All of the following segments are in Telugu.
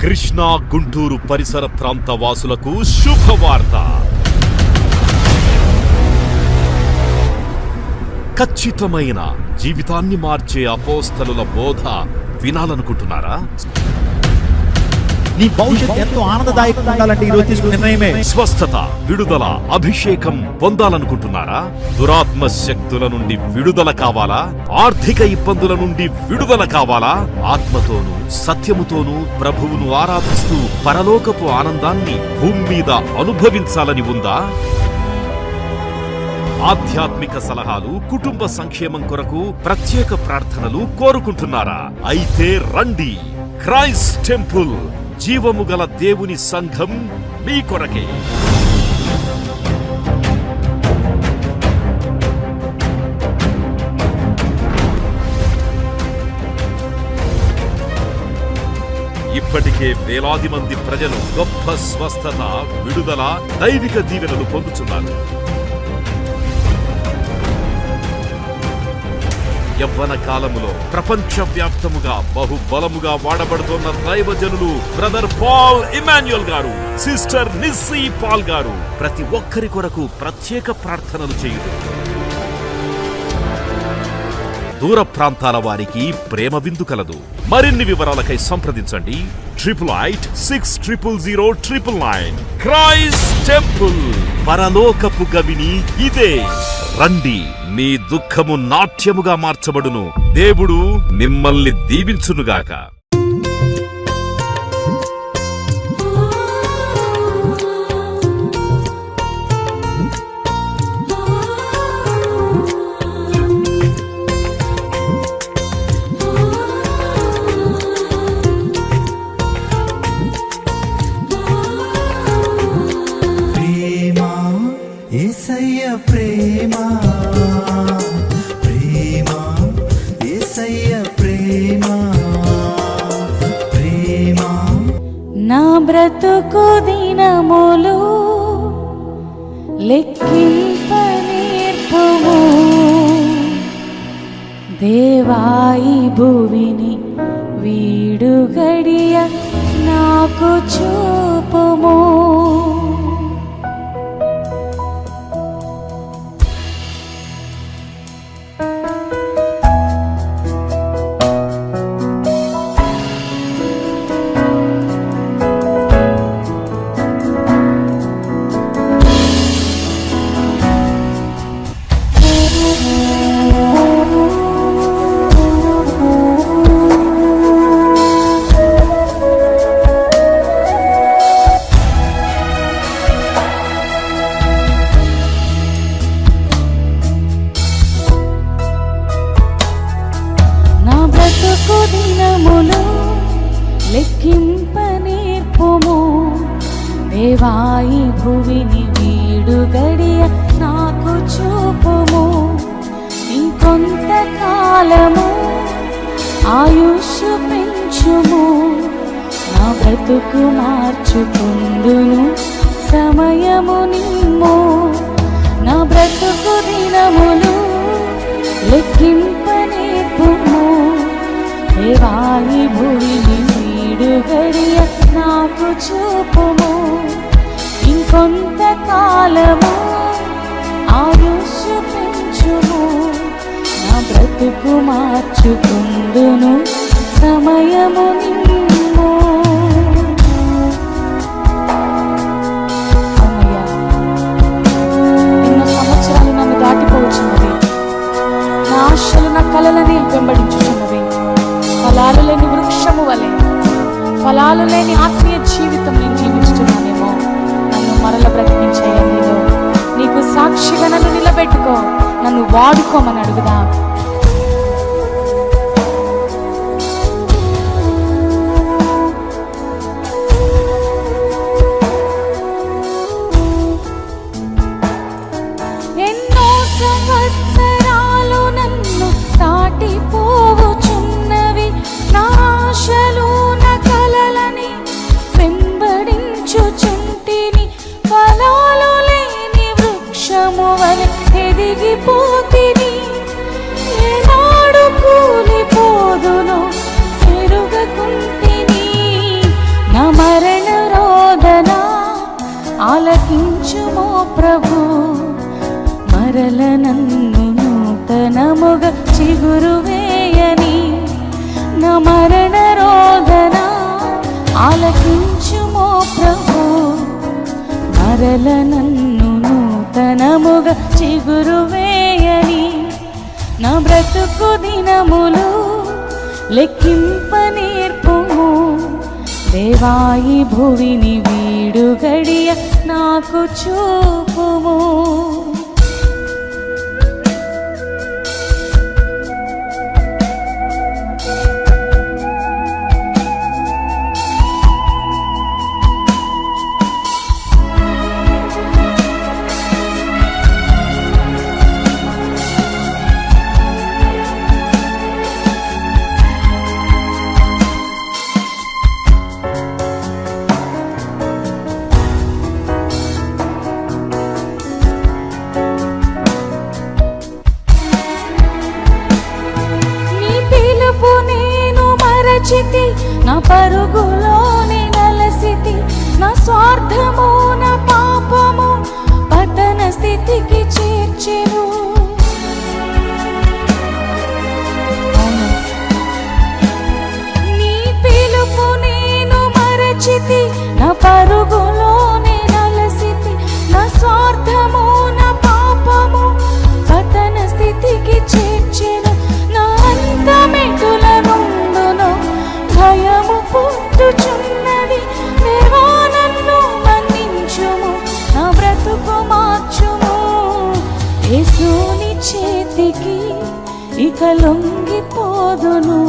కృష్ణా గుంటూరు పరిసర ప్రాంత వాసులకు శుభవార్త. ఖచ్చితమైన జీవితాన్ని మార్చే అపోస్తలుల బోధ వినాలనుకుంటున్నారా? నీ భవిష్యత్ ఎంతో ఆనందదాయకంగా ఉండాలంటే ఈ రోజు తీసుకున్న నిర్ణయమే. స్వస్థత, విడుదల, అభిషేకం పొందాలనుకుంటున్నారా? దురాత్మ శక్తుల నుండి విడుదల కావాలా? ఆర్థిక ఇబ్బందుల నుండి విడుదల కావాలా? ఆత్మతోనూ సత్యముతోనూ ప్రభువును ఆరాధిస్తూ పరలోకపు ఆనందాన్ని భూమి మీద అనుభవించాలని ఉందా? ఆధ్యాత్మిక సలహాలు, కుటుంబ సంక్షేమం కొరకు ప్రత్యేక ప్రార్థనలు కోరుకుంటున్నారా? అయితే రండి, క్రైస్ట్ టెంపుల్ జీవము గల దేవుని సంఘం మీ కొరకే. ఇప్పటికే వేలాది మంది ప్రజలు గొప్ప స్వస్థత, విడుదల, దైవిక దీవెనలు పొందుతున్నారు. యవ్వన కాలములో ప్రపంచవ్యాప్తముగా బహుబలముగా వాడబడుతున్న దైవజనులు బ్రదర్ పాల్ ఇమాన్యుయల్ గారు, సిస్టర్ నిస్సీ పాల్ గారు ప్రతి ఒక్కరి కొరకు ప్రత్యేక ప్రార్థనలు చేయుదు. దూర ప్రాంతాల వారికి ప్రేమ విందు కలదు. మరిన్ని వివరాలకై సంప్రదించండి 8886000999. క్రైస్ట్ టెంపుల్, పరలోకపు గవిని ఇదే. రండి, మీ దుఃఖము నాట్యముగా మార్చబడును. దేవుడు మిమ్మల్ని దీవించునుగాక. యేసయ్య ప్రేమ, ప్రేమ, యేసయ్య ప్రేమ, ప్రేమ. నా బ్రతుకు దినములు లెక్కింపనేర్పుము, దేవాయి భువిని వీడు గడియ నాకు చూపుము. దినములు లెక్కింపనేర్పుము, దేవాయి భువిని వీడు గడియ నాకు చూపుము. ఇంకొంత కాలము ఆయుష్ పెంచుము, నా బ్రతుకు మార్చుకుందును సమయము నిమ్ము. నా బ్రతుకు దినములు లెక్కింపనేర్పుము, దేవాయి భువిని వీడు గడియ నాకు చూపుము. ఇంకొంత కాలము ఆయుష్ పెంచుము, నా బ్రతుకు మార్చుకుందును సమయము నిమ్ము. అమ్మయ్యా, ఎన్నో సంవత్సరాలు నన్ను దాటిపోవచ్చున్నవి. నా ఆశలు, నా కలలని వెంబడించుచున్నవి. ఫలాలు లేని వృక్షము వలె, ఫలాలు లేని ఆత్మీయ జీవితం నేను జీవించుతున్నానేమో. నన్ను మరల బ్రతికించేయ, నీకు సాక్షిగా నన్ను నిలబెట్టుకో, నన్ను వాడుకోమని అడుగుదా. ఎన్నో సంవత్సరాలు నన్ను దాటిపోవచున్నవి. నా ఆశలు, నా కలలని వెంబడించుచుంటిని. ఫలాలు లేని వృక్షము వలె ఎదిగిపోతిని. ఏనాడు కూలిపోదునో ఎరుగకుంటిని. నా మరల నన్ను నూతనముగా చిగురు వేయని, నా మరణ రోదన ఆలకించుమో ప్రభు. మరల నన్ను నూతనముగా చిగురు వేయని, నా బ్రతుకు దినములు లెక్కింప నేర్పుము. దేవాయి భువిని వీడు గడియ నాకు చూపుము. నా పరుగులోని నలసితి, నా స్వార్థము నా పాపము పతన స్థితికి చేర్చెను. నీ పిలుపు నేను మరచితి, నా పరుగులోని నలసితి, నా స్వార్థము నా పాపము పతన స్థితికి చేర్చెను. నా అంతమెటుల నుండును భయము పుట్టుచున్నది. దేవా నన్ను మన్నించుము, నా బ్రతుకు మార్చుము. యేసుని చేతికి ఇక లొంగిపోదును,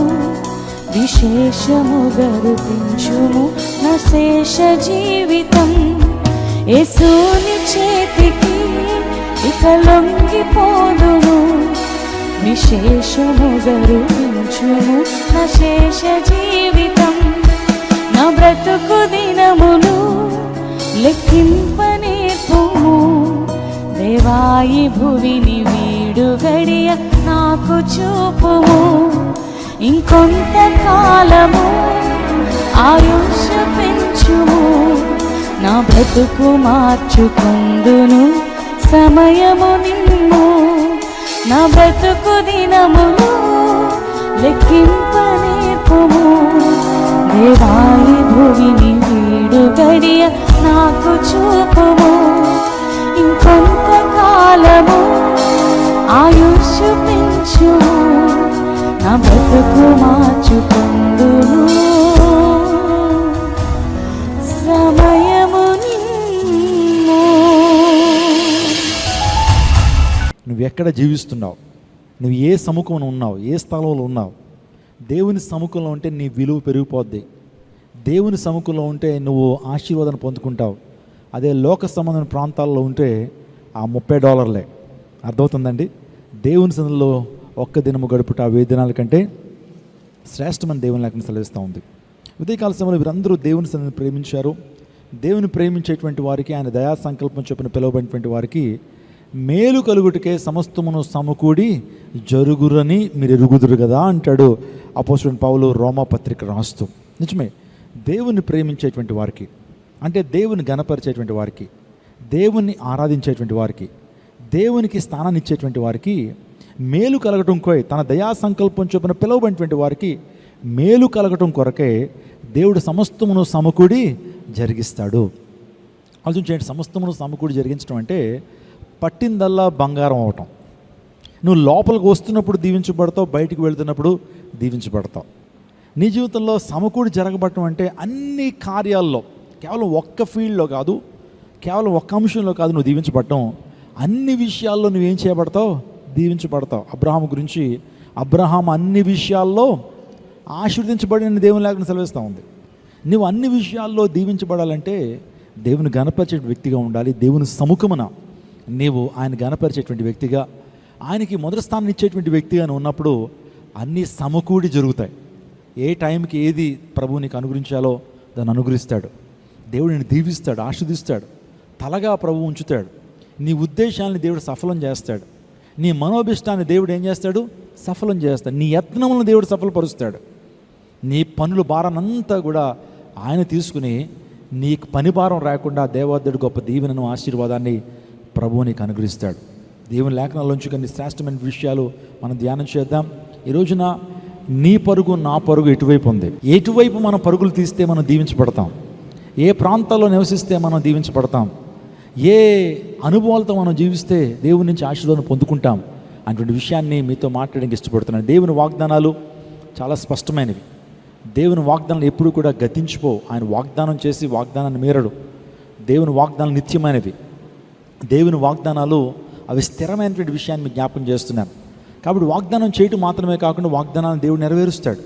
విశేషముగా గుర్తించుము నా శేష జీవితం. యేసుని చేతికి ఇక లొంగిపోదును, విశేషముగా గుర్తించుము నా శేష జీవితం. నా బ్రతుకు దినములు లెక్కింప నేర్పుము. దేవాయి భువిని వీడు గడియ నాకు చూపుము. ఇంకొంత కాలము ఆయుష్ పెంచుము, నా బ్రతుకు మార్చుకుందును సమయము నిమ్ము. నా బ్రతుకు దినములు లెక్కింప నేర్పుము. దేవాయి భువిని వీడు గడియ నాకు చూపుము. ఇంకొంత కాలము ఆయుష్ పెంచుము, నా బ్రతుకు మార్చుకుందును సమయము నిమ్ము. నువ్వు ఎక్కడ జీవిస్తున్నావు, నువ్వు ఏ సముఖంలో ఉన్నావు, ఏ స్థలంలో ఉన్నావు. దేవుని సముఖంలో ఉంటే నీ విలువ పెరిగిపోద్ది. దేవుని సముఖంలో ఉంటే నువ్వు ఆశీర్వాదాన్ని పొందుకుంటావు. అదే లోక సంబంధమైన ప్రాంతాల్లో ఉంటే ఆ $30 అర్థమవుతుందండి. దేవుని సన్నిధిలో ఒక్క దినము గడుపుట ఆ 1000 దినాల కంటే శ్రేష్టమైన దేవుని లేఖనం సెలవిస్తూ ఉంది. ఉదయకాల సమయంలో వీరందరూ దేవుని సన్నిధిని ప్రేమించారు. దేవుని ప్రేమించేటువంటి వారికి, ఆయన దయా సంకల్పం చొప్పున పిలువబడినటువంటి వారికి మేలు కలుగుటకే సమస్తమును సమకూడి జరుగురని మీరు ఎరుగుదురు కదా అంటాడు అపోస్తలుడైన పౌలు రోమా పత్రిక రాస్తూ. నిజమే, దేవుని ప్రేమించేటువంటి వారికి, అంటే దేవుని గణపరిచేటువంటి వారికి, దేవుణ్ణి ఆరాధించేటువంటి వారికి, దేవునికి స్థానాన్ని ఇచ్చేటువంటి వారికి మేలు కలగటం తన దయా సంకల్పం చొప్పున పిలువబడినటువంటి వారికి మేలు కలగటం కొరకే దేవుడు సమస్తమును సమకూడి జరిగిస్తాడు. ఆలోచించండి, సమస్తమును సమకూడి జరిగించడం అంటే పట్టిందల్లా బంగారం అవటం. నువ్వు లోపలికి వస్తున్నప్పుడు దీవించబడతావు, బయటికి వెళ్తున్నప్పుడు దీవించబడతావు. నీ జీవితంలో సమకూడి జరగబడటం అంటే అన్ని కార్యాల్లో, కేవలం ఒక్క ఫీల్డ్లో కాదు, కేవలం ఒక్క అంశంలో కాదు నువ్వు దీవించబడటం, అన్ని విషయాల్లో నువ్వేం చేయబడతావు, దీవించబడతావు. అబ్రహాము గురించి, అబ్రహాం అన్ని విషయాల్లో ఆశీర్వదించబడిన దేవుని లేఖనం సెలవిస్తూ ఉంది. నువ్వు అన్ని విషయాల్లో దీవించబడాలంటే దేవుని గణపరిచే వ్యక్తిగా ఉండాలి. దేవుని సముఖమున నీవు ఆయన గణపరిచేటువంటి వ్యక్తిగా, ఆయనకి మొదటి స్థానం ఇచ్చేటువంటి వ్యక్తిగా ఉన్నప్పుడు అన్నీ సమకూడి జరుగుతాయి. ఏ టైంకి ఏది ప్రభువు నీకు అనుగ్రహించాలో దాన్ని అనుగ్రహిస్తాడు. దేవుడు నిన్ను దీవిస్తాడు, ఆశీర్వదిస్తాడు, తలగా ప్రభువు ఉంచుతాడు. నీ ఉద్దేశాన్ని దేవుడు సఫలం చేస్తాడు. నీ మనోభిష్టాన్ని దేవుడు ఏం చేస్తాడు, సఫలం చేస్తాడు. నీ యత్నములను దేవుడు సఫలపరుస్తాడు. నీ పనుల భారాన్నంతా కూడా ఆయన తీసుకుని నీకు పని భారం రాకుండా దేవాదేవుడు గొప్ప దీవెనను, ఆశీర్వాదాన్ని ప్రభువు నీకు అనుగ్రహిస్తాడు. దేవుని లేఖనాల్లోంచి కొన్ని శ్రేష్టమైన విషయాలు మనం ధ్యానం చేద్దాం. ఈ రోజున నీ పరుగు నా పరుగు ఎటువైపు ఉంది, ఎటువైపు మనం పరుగులు తీస్తే మనం దీవించబడతాం, ఏ ప్రాంతాల్లో నివసిస్తే మనం దీవించబడతాం, ఏ అనుభవాలతో మనం జీవిస్తే దేవుని నుంచి ఆశీర్వాదం పొందుకుంటాం అటువంటి విషయాన్ని మీతో మాట్లాడడానికి ఇష్టపడుతున్నాను. దేవుని వాగ్దానాలు చాలా స్పష్టమైనవి. దేవుని వాగ్దానాలు ఎప్పుడు కూడా గతించిపో. ఆయన వాగ్దానం చేసి వాగ్దానాన్ని మీరడు. దేవుని వాగ్దానాలు నిత్యమైనవి. దేవుని వాగ్దానాలు అవి స్థిరమైనటువంటి విషయాన్ని మీకు జ్ఞాపకం చేస్తున్నాను. కాబట్టి వాగ్దానం చేయటం మాత్రమే కాకుండా వాగ్దానాలను దేవుడు నెరవేరుస్తాడు.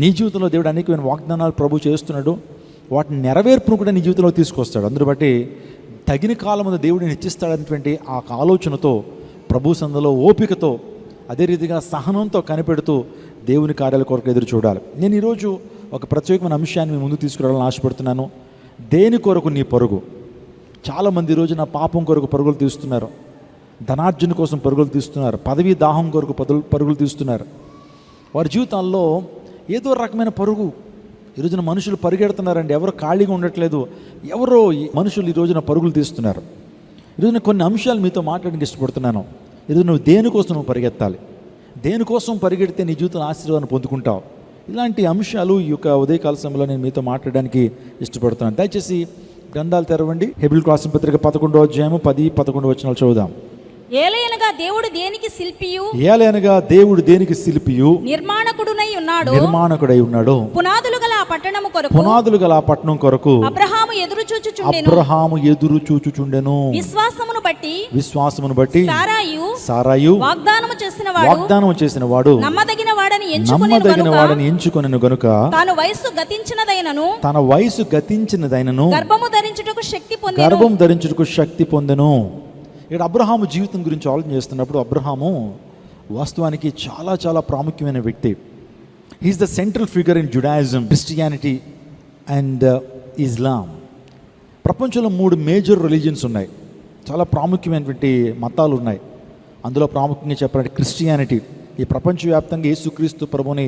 నీ జీవితంలో దేవుడు అనేకమైన వాగ్దానాలు ప్రభు చేస్తున్నాడు. వాటిని నెరవేర్పును కూడా నీ జీవితంలో తీసుకొస్తాడు. అందును బట్టి తగిన కాలం ముందు దేవుడిని హెచ్చిస్తాడనేటువంటి ఆ ఆలోచనతో ప్రభు సందులో ఓపికతో అదే రీతిగా సహనంతో కనిపెడుతూ దేవుని కార్యాల కొరకు ఎదురు చూడాలి. నేను ఈరోజు ఒక ప్రత్యేకమైన అంశాన్ని మీ ముందు తీసుకురావాలని ఆశపడుతున్నాను. దేని కొరకు నీ పరుగు? చాలామంది ఈరోజు నా పాపం కొరకు పరుగులు తీస్తున్నారు, ధనార్జన కోసం పరుగులు తీస్తున్నారు, పదవీ దాహం కొరకు పరుగులు తీస్తున్నారు. వారి జీవితాల్లో ఏదో రకమైన పరుగు. ఈరోజున మనుషులు పరిగెడుతున్నారండి, ఎవరు ఖాళీగా ఉండట్లేదు. ఎవరో మనుషులు ఈ రోజున పరుగులు తీస్తున్నారు. ఈరోజున కొన్ని అంశాలు మీతో మాట్లాడడానికి ఇష్టపడుతున్నాను. ఈరోజు నువ్వు దేనికోసం నువ్వు పరిగెత్తాలి, దేనికోసం పరిగెడితే నీ జీవితంలో ఆశీర్వాదాన్ని పొందుకుంటావు. ఇలాంటి అంశాలు ఈ యొక్క ఉదయకాల సమయంలో నేను మీతో మాట్లాడడానికి ఇష్టపడుతున్నాను. దయచేసి గ్రంథాలు తెరవండి. హెబ్రీయులకు రాసిన పత్రిక 11వ అధ్యాయము 10-11 వచనాలు చదువుదాం. ఏలయనగా దేవుడు దేనికి శిల్పియు, ఏలయనగా దేవుడు దేనికి శిల్పియు, నిర్మాణకుడునై ఉన్నాడు, నిర్మాణకుడై ఉన్నాడు. పునాదులు గల ఆ పట్టణము కొరకు, పునాదులు గల ఆ పట్టణం కొరకు అబ్రహాము ఎదురు చూచుచుండెను. విశ్వాసమును బట్టి సారాయు వాగ్దానము చేసిన వాడు నమ్మదగిన వాడని ఎంచుకొనెను గనుక తన వయసు గతించినదైనను గర్భం ధరించుటకు శక్తి పొందెను. ఇక్కడ అబ్రహాము జీవితం గురించి ఆలోచన చేస్తున్నప్పుడు అబ్రహాము వాస్తవానికి చాలా చాలా ప్రాముఖ్యమైన వ్యక్తి. He is the central figure in Judaism, Christianity and Islam. ప్రపంచంలో 3 మేజర్ రిలీజియన్స్ ఉన్నాయి, చాలా ప్రాముఖ్యమైనటువంటి మతాలు ఉన్నాయి. అందులో ప్రాముఖ్యంగా చెప్పాలంటే క్రిస్టియానిటీ. ఈ ప్రపంచవ్యాప్తంగా యేసుక్రీస్తు ప్రభుని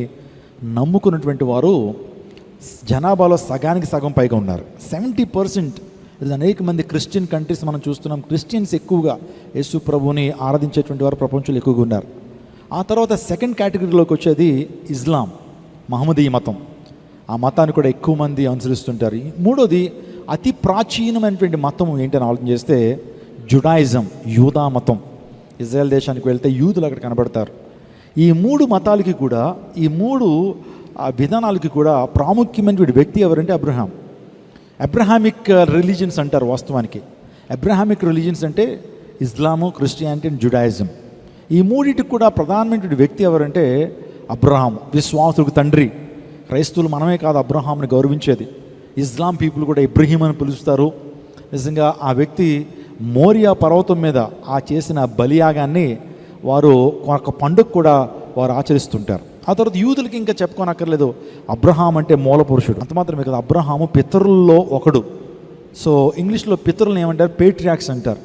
నమ్ముకున్నటువంటి వారు జనాభాలో సగానికి సగం పైగా ఉన్నారు. 70%. ఇది అనేక మంది క్రిస్టియన్ కంట్రీస్ మనం చూస్తున్నాం. క్రిస్టియన్స్ ఎక్కువగా యేసు ప్రభుని ఆరాధించేటువంటి వారు ప్రపంచంలో ఎక్కువగా ఉన్నారు. ఆ తర్వాత సెకండ్ కేటగిరీలోకి వచ్చేది ఇస్లాం, మహమ్మదీయ మతం. ఆ మతాన్ని కూడా ఎక్కువ మంది అనుసరిస్తుంటారు. మూడోది అతి ప్రాచీనమైనటువంటి మతం ఏంటని ఆలోచన చేస్తే జుడాయిజం, యూదా మతం. ఇజ్రాయెల్ దేశానికి వెళ్తే యూదులు అక్కడ కనబడతారు. ఈ 3 మతాలకి కూడా, ఈ 3 విధానాలకి కూడా ప్రాముఖ్యమైనటువంటి వ్యక్తి ఎవరంటే అబ్రహాం. అబ్రహామిక్ రిలీజియన్స్ అంటారు వాస్తవానికి. అబ్రహామిక్ రిలీజియన్స్ అంటే ఇస్లాము, క్రిస్టియానిటీ అండ్ జుడాయిజం. ఈ 3టికి కూడా ప్రధానమైనటువంటి వ్యక్తి ఎవరంటే అబ్రహాం, విశ్వాసులకు తండ్రి. క్రైస్తవులు మనమే కాదు అబ్రహాంని గౌరవించేది. ఇస్లాం పీపుల్ కూడా ఇబ్రహీం అని పిలుస్తారు. నిజంగా ఆ వ్యక్తి మోరియా పర్వతం మీద ఆ చేసిన బలియాగాన్ని వారు ఒక పండుగ కూడా వారు ఆచరిస్తుంటారు. ఆ తర్వాత యూదులకి ఇంకా చెప్పుకోనక్కర్లేదు, అబ్రహాం అంటే మూల పురుషుడు. అంత మాత్రమే కదా, అబ్రహాము పితరుల్లో ఒకడు. సో ఇంగ్లీష్లో పితరులను ఏమంటారు? పేట్రియాక్స్ అంటారు.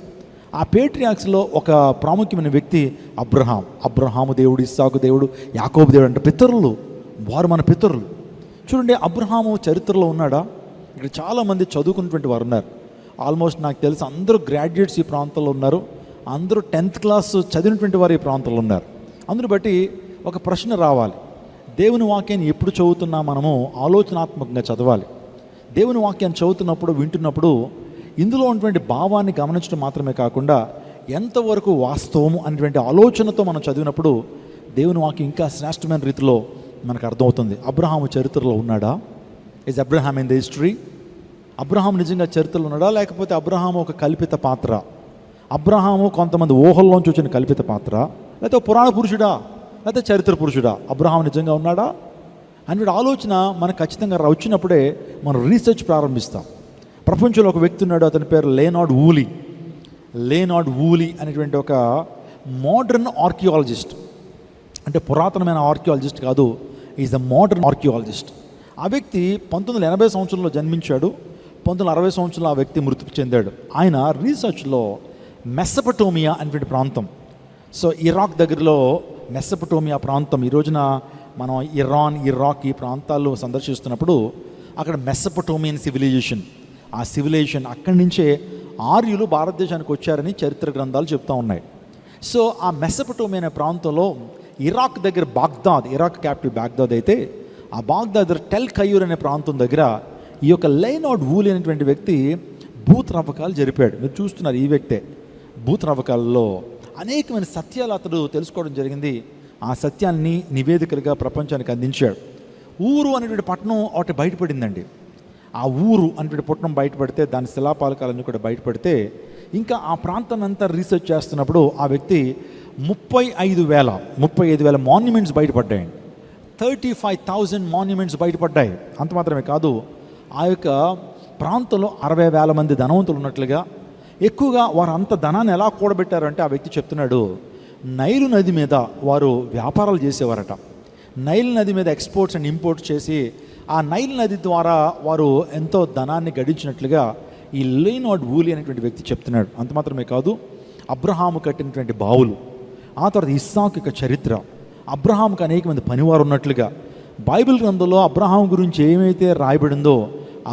ఆ పేట్రియాక్స్లో ఒక ప్రాముఖ్యమైన వ్యక్తి అబ్రహాం. అబ్రహాము దేవుడు, ఇస్సాకు దేవుడు, యాకోబు దేవుడు అంటే పితరులు. వారు మన పితరులు. చూడండి, అబ్రహాము చరిత్రలో ఉన్నాడా? ఇక్కడ చాలామంది చదువుకున్నటువంటి వారు ఉన్నారు. ఆల్మోస్ట్ నాకు తెలిసి అందరూ గ్రాడ్యుయేట్స్ ఈ ప్రాంతంలో ఉన్నారు. అందరూ 10th క్లాస్ చదివినటువంటి వారు ఈ ప్రాంతంలో ఉన్నారు. అందును బట్టి ఒక ప్రశ్న రావాలి. దేవుని వాక్యాన్ని ఎప్పుడు చదువుతున్నా మనము ఆలోచనాత్మకంగా చదవాలి. దేవుని వాక్యాన్ని చదువుతున్నప్పుడు, వింటున్నప్పుడు ఇందులో ఉన్నటువంటి భావాన్ని గమనించడం మాత్రమే కాకుండా ఎంతవరకు వాస్తవము అనేటువంటి ఆలోచనతో మనం చదివినప్పుడు దేవుని వాక్యం ఇంకా శ్రేష్టమైన రీతిలో మనకు అర్థమవుతుంది. అబ్రహాము చరిత్రలో ఉన్నాడా? Is Abraham in the history? Abraham నిజంగా చరిత్రలో ఉన్నాడా, లేకపోతే అబ్రహాము ఒక కల్పిత పాత్ర? అబ్రహాము కొంతమంది ఊహల్లోంచి వచ్చిన కల్పిత పాత్ర, లేకపోతే పురాణ పురుషుడా, లేకపోతే చరిత్ర పురుషుడా? అబ్రహాం నిజంగా ఉన్నాడా అనే ఆలోచన మనకు ఖచ్చితంగా వచ్చినప్పుడే మనం రీసెర్చ్ ప్రారంభిస్తాం. ప్రపంచంలో ఒక వ్యక్తి ఉన్నాడు, అతని పేరు లేనార్డ్ వూలీ అనేటువంటి ఒక మోడర్న్ ఆర్కియాలజిస్ట్. అంటే పురాతనమైన ఆర్కియాలజిస్ట్ కాదు, ఈజ్ ద మోడర్న్ ఆర్కియాలజిస్ట్. ఆ వ్యక్తి 1980 సంవత్సరంలో జన్మించాడు. 1960 సంవత్సరంలో ఆ వ్యక్తి మృతి చెందాడు. ఆయన రీసెర్చ్లో మెసపటోమియా అనేటువంటి ప్రాంతం, సో ఇరాక్ దగ్గరలో మెసపటోమియా ప్రాంతం, ఈ రోజున మనం ఇరాన్, ఇరాక్ ఈ ప్రాంతాల్లో సందర్శిస్తున్నప్పుడు అక్కడ మెసపటోమియన్ సివిలైజేషన్, ఆ సివిలైజేషన్ అక్కడి నుంచే ఆర్యులు భారతదేశానికి వచ్చారని చరిత్ర గ్రంథాలు చెప్తూ ఉన్నాయి. సో ఆ మెసపటోమియా అనే ప్రాంతంలో ఇరాక్ దగ్గర బాగ్దాద్, ఇరాక్ క్యాపిటల్ బాగ్దాద్ అయితే ఆ బాగ్దాద్ దగ్గర టెల్ కయూర్ అనే ప్రాంతం దగ్గర ఈ యొక్క లైనాడ్ వూలి అనేటువంటి వ్యక్తి భూత రవ్వకాలు జరిపాడు. మీరు చూస్తున్నారు, ఈ వ్యక్తే భూత రవ్వకాలలో అనేకమైన సత్యాలు అతడు తెలుసుకోవడం జరిగింది. ఆ సత్యాన్ని నివేదికలుగా ప్రపంచానికి అందించాడు. ఊరు అనేటువంటి పట్టణం ఒకటి బయటపడిందండి. ఆ ఊరు అనేటువంటి పట్టణం బయటపడితే దాని శిలాపాలకాలన్నీ కూడా బయటపడితే ఇంకా ఆ ప్రాంతాన్ని అంతా రీసెర్చ్ చేస్తున్నప్పుడు ఆ వ్యక్తి 35,000 మాన్యుమెంట్స్ బయటపడ్డాయండి. 35,000 మాన్యుమెంట్స్ బయటపడ్డాయి. అంత మాత్రమే కాదు, ఆ యొక్క ప్రాంతంలో 60,000 మంది ధనవంతులు ఉన్నట్లుగా, ఎక్కువగా వారు అంత ధనాన్ని ఎలా కూడబెట్టారంటే ఆ వ్యక్తి చెప్తున్నాడు, నైలు నది మీద వారు వ్యాపారాలు చేసేవారట. నైల్ నది మీద ఎక్స్పోర్ట్స్ అండ్ ఇంపోర్ట్స్ చేసి ఆ నైల్ నది ద్వారా వారు ఎంతో ధనాన్ని గడించినట్లుగా ఈ లైనాడ్ వూలి అనేటువంటి వ్యక్తి చెప్తున్నాడు. అంత మాత్రమే కాదు, అబ్రహాము కట్టినటువంటి బావులు, ఆ తర్వాత ఇస్సాకు యొక్క చరిత్ర, అబ్రహాముకు అనేక మంది పనివారు ఉన్నట్లుగా బైబిల్ గ్రంథంలో అబ్రహాం గురించి ఏమైతే రాయబడిందో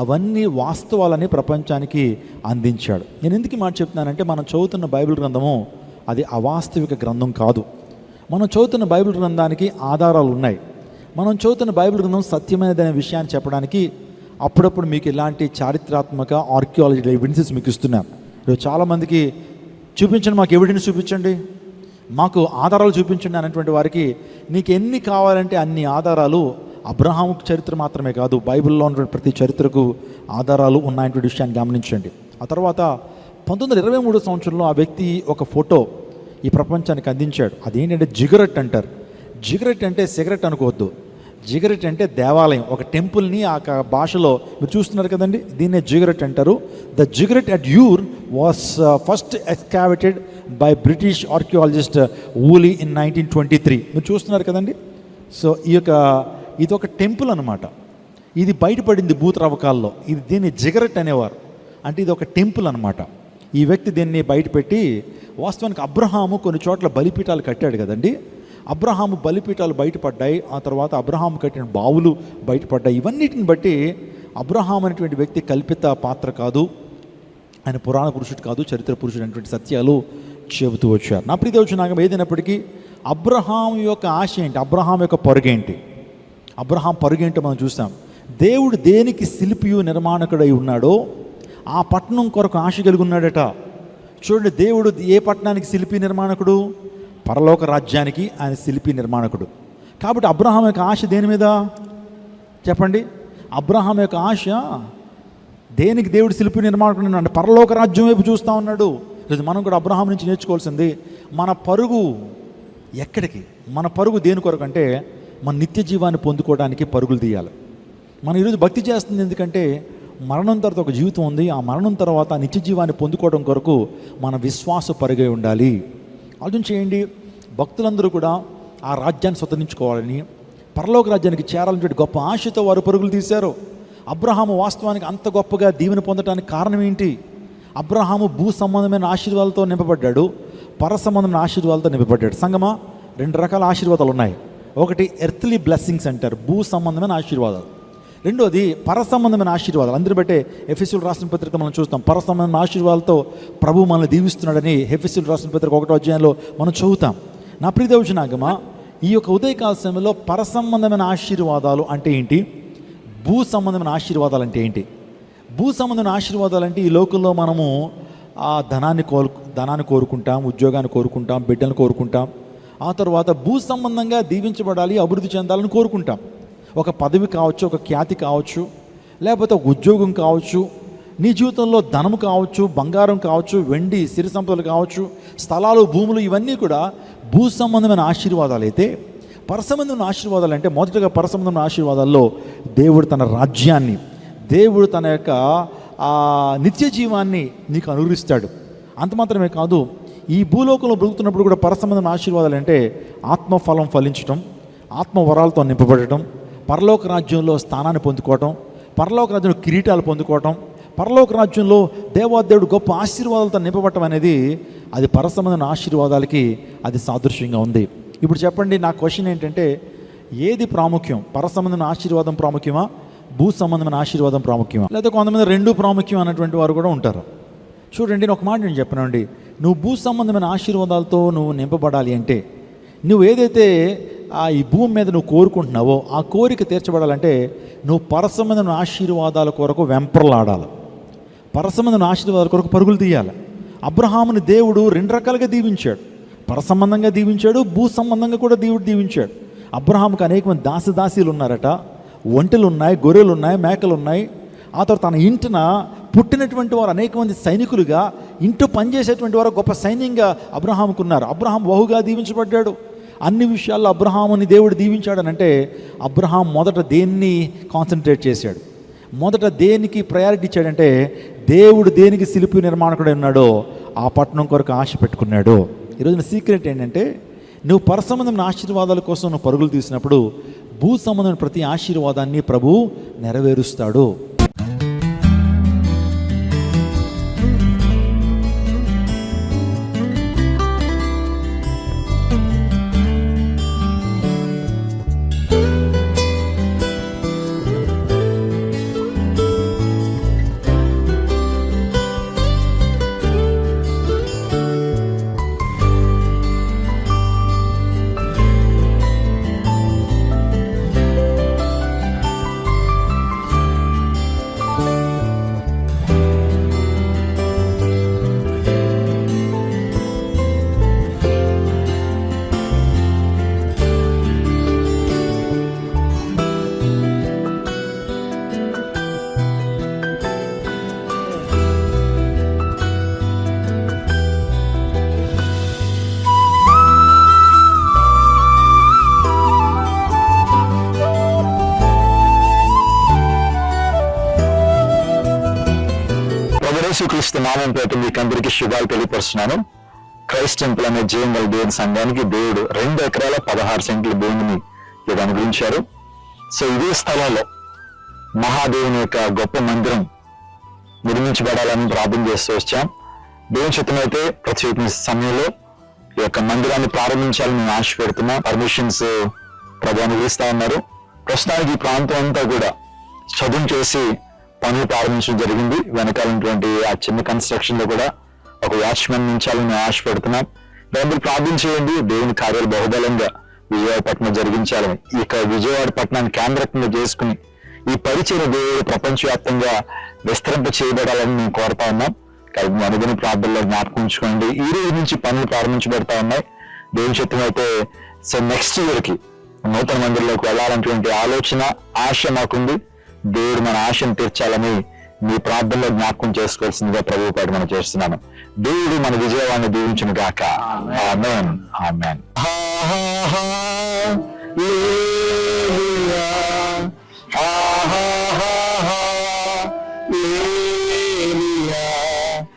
అవన్నీ వాస్తవాలని ప్రపంచానికి అందించాడు. నేను ఎందుకు మాట చెప్తున్నానంటే, మనం చదువుతున్న బైబిల్ గ్రంథము అది అవాస్తవిక గ్రంథం కాదు. మనం చదువుతున్న బైబిల్ గ్రంథానికి ఆధారాలు ఉన్నాయి. మనం చదువుతున్న బైబిల్ గ్రంథం సత్యమైనదనే విషయాన్ని చెప్పడానికి అప్పుడప్పుడు మీకు ఇలాంటి చారిత్రాత్మక ఆర్కియాలజీ ఎవిడెన్సెస్ మీకు ఇస్తున్నాం. ఈరోజు చాలామందికి చూపించండి, మాకు ఎవిడెన్స్ చూపించండి, మాకు ఆధారాలు చూపించండి అనేటువంటి వారికి నీకు ఎన్ని కావాలంటే అన్ని ఆధారాలు అబ్రహాము చరిత్ర మాత్రమే కాదు, బైబిల్లో ఉన్నటువంటి ప్రతి చరిత్రకు ఆధారాలు ఉన్నాయటువంటి విషయాన్ని గమనించండి. ఆ తర్వాత 1923 సంవత్సరంలో ఆ వ్యక్తి ఒక ఫోటో ఈ ప్రపంచానికి అందించాడు. అదేంటంటే జిగరెట్ అంటారు. జిగరెట్ అంటే సిగరెట్ అనుకోవద్దు, జిగరెట్ అంటే దేవాలయం, ఒక టెంపుల్ని ఆ భాషలో మీరు చూస్తున్నారు కదండి, దీన్నే జిగరెట్ అంటారు. The ziggurat at Ur was first excavated by British archaeologist Woolley in 1923. మీరు చూస్తున్నారు కదండి. సో ఇది ఒక టెంపుల్ అనమాట. ఇది బయటపడింది భూతరవ్వకాల్లో. దీన్ని జిగరెట్ అనేవారు, అంటే ఇది ఒక టెంపుల్ అనమాట. ఈ వ్యక్తి దీన్ని బయటపెట్టి, వాస్తవానికి అబ్రహాము కొన్ని చోట్ల బలిపీఠాలు కట్టాడు కదండి, అబ్రహాము బలిపీఠాలు బయటపడ్డాయి. ఆ తర్వాత అబ్రహాము కట్టిన బావులు బయటపడ్డాయి. ఇవన్నిటిని బట్టి అబ్రహాం అనేటువంటి వ్యక్తి కల్పిత పాత్ర కాదు, ఆయన పురాణ పురుషుడు కాదు, చరిత్ర పురుషుడు అనేటువంటి సత్యాలు చెబుతూ వచ్చారు. నా ప్రియదేవుడు నాగం ఏదైనప్పటికీ అబ్రహాం యొక్క ఆశ ఏంటి, అబ్రహాం యొక్క పరుగేంటి, అబ్రహాం పరుగేంటో మనం చూస్తాం. దేవుడు దేనికి శిల్పియు నిర్మాణకుడై ఉన్నాడో ఆ పట్టణం కొరకు ఆశ కలిగి ఉన్నాడట. చూడండి, దేవుడు ఏ పట్టణానికి శిల్పి నిర్మాణకుడు? పరలోక రాజ్యానికి ఆయన శిల్పి నిర్మాణకుడు. కాబట్టి అబ్రహాం యొక్క ఆశ దేని మీద చెప్పండి? అబ్రహాం యొక్క ఆశ దేనికి దేవుడు శిల్పి నిర్మాణకుడు అంటే పరలోక రాజ్యం వైపు చూస్తూ ఉన్నాడు. మనం కూడా అబ్రహాం నుంచి నేర్చుకోవాల్సింది, మన పరుగు ఎక్కడికి? మన పరుగు దేని కొరకు అంటే మన నిత్య జీవాన్ని పొందుకోవడానికి పరుగులు తీయాలి. మనం ఈరోజు భక్తి చేస్తుంది ఎందుకంటే మరణం తర్వాత ఒక జీవితం ఉంది, ఆ మరణం తర్వాత నిత్య జీవాన్ని పొందుకోవడం కొరకు మన విశ్వాస పరుగై ఉండాలి. ఆలోచన చేయండి, భక్తులందరూ కూడా ఆ రాజ్యాన్ని స్వతంత్రించుకోవాలని, పరలోక రాజ్యానికి చేరాలనే గొప్ప ఆశతో వారు పరుగులు తీశారు. అబ్రహాము వాస్తవానికి అంత గొప్పగా దీవెన పొందడానికి కారణం ఏంటి? అబ్రహాము భూ సంబంధమైన ఆశీర్వాదాలతో నింపబడ్డాడు, పర సంబంధమైన ఆశీర్వాదాలతో నింపబడ్డాడు. సంగమా, 2 రకాల ఆశీర్వాదాలు ఉన్నాయి. ఒకటి ఎర్త్లీ బ్లెస్సింగ్స్ అంటారు, భూ సంబంధమైన ఆశీర్వాదాలు. రెండోది పర సంబంధమైన ఆశీర్వాదాలు. అందరి బట్టే ఎఫెసీయులకు రాసిన పత్రిక మనం చూస్తాం, పర సంబంధమైన ఆశీర్వాదాలతో ప్రభు మనల్ని దీవిస్తున్నాడని ఎఫెసీయులకు రాసిన పత్రిక 1వ అధ్యాయంలో మనం చదువుతాం. నా ప్రియదేవుని నాగమా, ఈ యొక్క ఉదయకాల సమయంలో పర సంబంధమైన ఆశీర్వాదాలు అంటే ఏంటి, భూ సంబంధమైన ఆశీర్వాదాలు అంటే ఏంటి? భూ సంబంధమైన ఆశీర్వాదాలు అంటే ఈ లోకంలో మనము ఆ ధనాన్ని కోరుకుంటాం, ఉద్యోగాన్ని కోరుకుంటాం, బిడ్డలను కోరుకుంటాం. ఆ తర్వాత భూ సంబంధంగా దీవించబడాలి, అభివృద్ధి చెందాలని కోరుకుంటాం. ఒక పదవి కావచ్చు, ఒక ఖ్యాతి కావచ్చు, లేకపోతే ఒక ఉద్యోగం కావచ్చు, నీ జీవితంలో ధనము కావచ్చు, బంగారం కావచ్చు, వెండి సిరి సంపదలు కావచ్చు, స్థలాలు, భూములు, ఇవన్నీ కూడా భూ సంబంధమైన ఆశీర్వాదాలు. అయితే పరసంబంధమైన ఆశీర్వాదాలు అంటే మొదటగా పరసంబంధమైన ఆశీర్వాదాల్లో దేవుడు తన రాజ్యాన్ని, దేవుడు తన యొక్క నిత్య జీవాన్ని నీకు అనుగ్రహిస్తాడు. అంత మాత్రమే కాదు, ఈ భూలోకంలో బ్రతుకుతున్నప్పుడు కూడా పరసంబంధమైన ఆశీర్వాదాలు అంటే ఆత్మఫలం ఫలించటం, ఆత్మవరాలతో నింపబడటం, పరలోక రాజ్యంలో స్థానాన్ని పొందుకోవటం, పరలోక రాజ్యంలో కిరీటాలు పొందుకోవటం, పరలోక రాజ్యంలో దేవాదేవుడు గొప్ప ఆశీర్వాదాలతో నింపబడటం అనేది అది పరసంబంధమైన ఆశీర్వాదాలకి అది సాదృశ్యంగా ఉంది. ఇప్పుడు చెప్పండి, నా క్వశ్చన్ ఏంటంటే, ఏది ప్రాముఖ్యం? పరసంబంధమైన ఆశీర్వాదం ప్రాముఖ్యమా, భూ సంబంధమైన ఆశీర్వాదం ప్రాముఖ్యమా? లేదా కొంతమంది 2 ప్రాముఖ్యం అన్నటువంటి వారు కూడా ఉంటారు. చూడండి, ఒక మాట నేను చెప్పనండి, నువ్వు భూ సంబంధమైన ఆశీర్వాదాలతో నువ్వు నింపబడాలి అంటే, నువ్వు ఏదైతే ఈ భూమి మీద నువ్వు కోరుకుంటున్నావో ఆ కోరిక తీర్చబడాలంటే నువ్వు పరసంబంధమైన ఆశీర్వాదాల కొరకు వెంపర్లాడాలి, పరసంబంధమైన ఆశీర్వాదాల కొరకు పరుగులు తీయాలి. అబ్రహాముని దేవుడు 2 రకాలుగా దీవించాడు. పరసంబంధంగా దీవించాడు, భూ సంబంధంగా కూడా దేవుడు దీవించాడు. అబ్రహాముకి అనేక మంది దాసీలు ఉన్నారట, ఒంటెలు ఉన్నాయి, గొర్రెలు ఉన్నాయి, మేకలు ఉన్నాయి. ఆ తర్వాత తన ఇంటిన పుట్టినటువంటి వారు అనేక మంది సైనికులుగా, ఇంట్లో పనిచేసేటువంటి వారు గొప్ప సైన్యంగా అబ్రహాముకు ఉన్నారు. అబ్రహాం బహుగా దీవించబడ్డాడు. అన్ని విషయాల్లో అబ్రహాముని దేవుడు దీవించాడనంటే అబ్రహాం మొదట దేన్ని కాన్సన్ట్రేట్ చేశాడు, మొదట దేనికి ప్రయారిటీ ఇచ్చాడంటే దేవుడు దేనికి శిల్పి నిర్మాణకుడు ఉన్నాడో ఆ పట్టణం కొరకు ఆశ పెట్టుకున్నాడు. ఈరోజున సీక్రెట్ ఏంటంటే, నువ్వు పరసంబంధమైన ఆశీర్వాదాల కోసం నువ్వు పరుగులు తీసినప్పుడు భూ సంబంధమైన ప్రతి ఆశీర్వాదాన్ని ప్రభువు నెరవేరుస్తాడు. యేసుక్రీస్తు నామం పేట మీకు అందరికీ శుభాలు తెలియపరుస్తున్నాను. క్రైస్ట్ టెంపుల్ అనే జీవన్ దేవుని సంఘానికి దేవుడు 2 ఎకరాల 16 సెంట్ల భూమిని అనుగ్రహించారు. సో ఇదే స్థలంలో మహాదేవుని యొక్క గొప్ప మందిరం నిర్మించబడాలని ప్రార్థన చేస్తూ వచ్చాం. దేవుని చిత్తమైతే ప్రతి సమయంలో ఈ యొక్క మందిరాన్ని ప్రారంభించాలని మేము ఆశ పెడుతున్నాం. పర్మిషన్స్ ప్రభుత్వం ఇస్తా ఉన్నారు. ప్రస్తుతానికి ఈ ప్రాంతం అంతా కూడా చదువు చేసి పనులు ప్రారంభించడం జరిగింది. వెనకాలటువంటి ఆ చిన్న కన్స్ట్రక్షన్ లో కూడా ఒక వాచ్మెన్ ఉంచాలని మేము ఆశ పెడుతున్నాం. దాన్ని ప్రార్థన చేయండి. దేవుని కార్యాలు బహుబలంగా విజయవాడ జరిగించాలని, ఇక విజయవాడ పట్టణాన్ని కేంద్రంగా చేసుకుని ఈ పరిచయం దేవుడు ప్రపంచవ్యాప్తంగా విస్తరింప చేయబడాలని మేము కోరుతా ఉన్నాం. కాబట్టి అనుదిన ప్రార్థనలో జ్ఞాపకం ఉంచుకోండి. ఈ రోజు నుంచి పనులు ప్రారంభించబడతా ఉన్నాయి. దేవుని చిత్తం అయితే సో నెక్స్ట్ ఇయర్ కి నూతన మందిరంలోకి వెళ్ళాలనేటువంటి ఆలోచన, ఆశ మాకుంది. దేవుడు మన ఆశను తీర్చాలని మీ ప్రార్థనలో జ్ఞాపకం చేసుకోవాల్సిందిగా ప్రభు పాటు మనం చేస్తున్నాను. దేవుడు మన విజయవాడిని దీవించును గాక. ఆమేన్, ఆమేన్.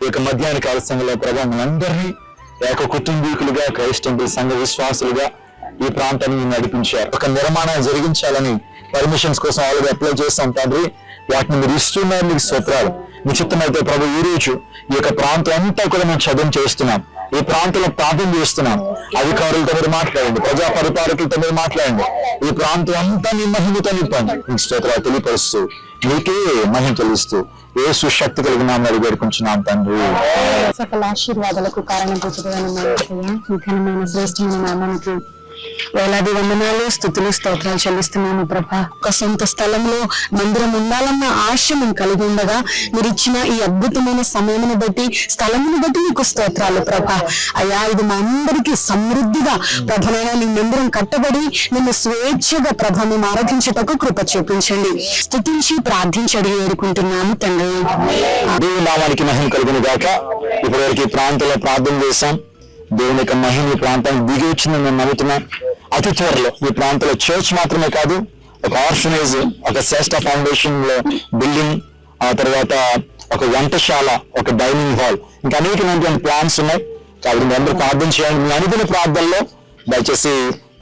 ఇక మధ్యాహ్న కాల సంఘంలో ప్రభు మనందరినీ ఏక కుటుంబీకులుగా క్రైస్ట్ టెంపుల్ సంఘ విశ్వాసులుగా ఈ ప్రాంతాన్ని నడిపించారు. ఒక నిర్మాణం జరిగించాలని పర్మిషన్స్ కోసం ఆల్రెడీ అప్లై చేస్తాం తండ్రి. వాటిని మీరు ఇస్తున్నారు, మీకు స్తోత్రాలు. మీ చిత్తమైతే ప్రభు ఈ రోజు ఈ యొక్క ప్రాంతం అంతా కూడా మేము చదువు చేస్తున్నాం. ఈ ప్రాంతంలో ప్రార్థన చేస్తున్నాం. అధికారులతో మీరు మాట్లాడండి, ప్రజా పరిపాలకులతో మీరు మాట్లాడండి. ఈ ప్రాంతం అంతా మీ మహిమతో నింపండి. మీకు స్తోత్రాలు తెలియపరుస్తూ మీకే మహిమ తెలుస్తూ యేసు శక్తి కలిగిన నామములో వేడుకుంటున్నాం తండ్రి. సకల ఆశీర్వాదాలకు కారణమైన శ్రేష్టమైన నామానికి వేలాది వందనాలు, స్తుతులు, స్తోత్రాలు చెల్లిస్తున్నాను ప్రభా. ఒక సొంత స్థలంలో మందిరం ఉండాలన్న ఆశ మేము కలిగి ఉండగా మీరు ఇచ్చిన ఈ అద్భుతమైన సమయమును బట్టి, స్థలమును బట్టి మీకు స్తోత్రాలు ప్రభా. అయ్యా, ఇది మా అందరికీ సమృద్ధిగా ప్రభనైనా నీ మందిరం కట్టబడి నిన్ను స్వేచ్ఛగా ప్రభ మేము ఆరాధించటకు కృప చూపించండి. స్తుతించి ప్రార్థించడి వేడుకుంటున్నాము తండ్రి. దేవుని నామానికి మహిమ కలుగును గాక. ఇప్పటివరకు ఈ ప్రాంతంలో ప్రార్థన చేశాం. దేవుని యొక్క మహిమ ఈ ప్రాంతానికి దిగి వచ్చిందని నేను నమ్ముతున్నాను. అతి త్వరలో ఈ ప్రాంతంలో చర్చ్ మాత్రమే కాదు, ఒక ఆర్ఫనేజ్, ఒక శ్రేష్ఠ ఫౌండేషన్ లో బిల్డింగ్, ఆ తర్వాత ఒక వంటశాల, ఒక డైనింగ్ హాల్, ఇంకా అనేకమైనటువంటి ప్లాన్స్ ఉన్నాయి. కాబట్టి అందరూ ప్రార్థన చేయండి. మీ అనుదిన ప్రార్థనలో దయచేసి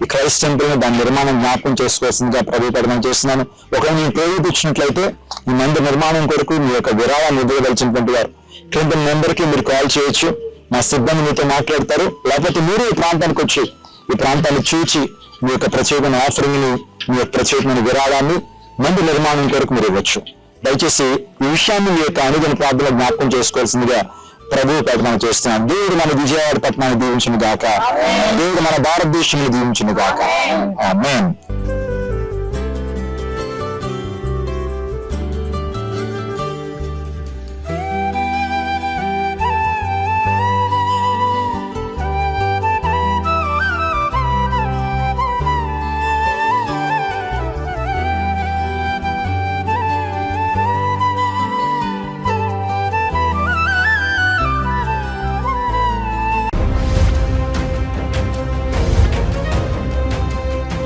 ఈ క్రైస్ట్ టెంపుల్ ని దాని నిర్మాణం జ్ఞాపకం చేసుకోవాల్సిందిగా ప్రభుత్వం చేస్తున్నాను. ఒకవేళ నేను ప్రేరేపించినట్లయితే ఈ మందిర నిర్మాణం కొరకు మీ యొక్క విరాళాన్ని ఇవ్వదలిచినటువంటి వారు కింద నెంబర్ కి మీరు కాల్ చేయొచ్చు. మా సిబ్బంది మీతో మాట్లాడతారు. లేకపోతే మీరు ఈ ప్రాంతానికి వచ్చి ఈ ప్రాంతాన్ని చూచి మీ యొక్క ప్రత్యేకమైన ఆఫరింగ్ ని, మీ యొక్క ప్రత్యేకమైన విరాళాన్ని మందిర నిర్మాణం కొరకు మీరు ఇవ్వచ్చు. దయచేసి ఈ విషయాన్ని మీ యొక్క అనుదిన ప్రార్థనలో జ్ఞాపకం చేసుకోవాల్సిందిగా ప్రభు పేట మనం చేస్తున్నాం. దేవుడు మన విజయవాడ పట్టణాన్ని దీవించును గాక. దేవుడు మన భారతదేశాన్ని దీవించును గాక. ఆమేన్.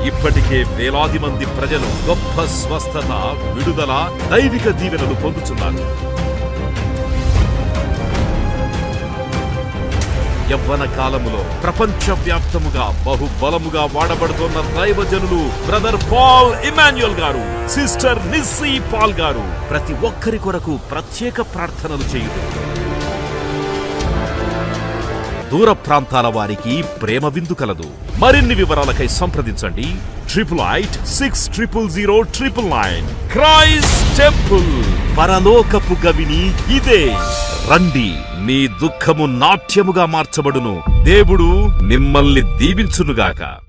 ఇప్పటికే వేలాది మంది ప్రజలు గొప్ప స్వస్థత, విడుదల, దైవిక దీవెనలు పొందుతున్నారు. యవ్వన కాలములో ప్రపంచవ్యాప్తముగా బహుబలముగా వాడబడుతున్న దైవజనులు బ్రదర్ పాల్ ఇమాన్యుయల్ గారు, సిస్టర్ నిస్సీ పాల్ గారు ప్రతి ఒక్కరి కొరకు ప్రత్యేక ప్రార్థనలు చేయుదు. దూర ప్రాంతాల వారికి ప్రేమ విందు కలదు. మరిన్ని వివరాలకై సంప్రదించండి 8886000999. క్రైస్ట్ టెంపుల్, పరలోకపు గవిని ఇదే. రండి, మీ దుఃఖము నాట్యముగా మార్చబడును. దేవుడు మిమ్మల్ని దీవించునుగాక.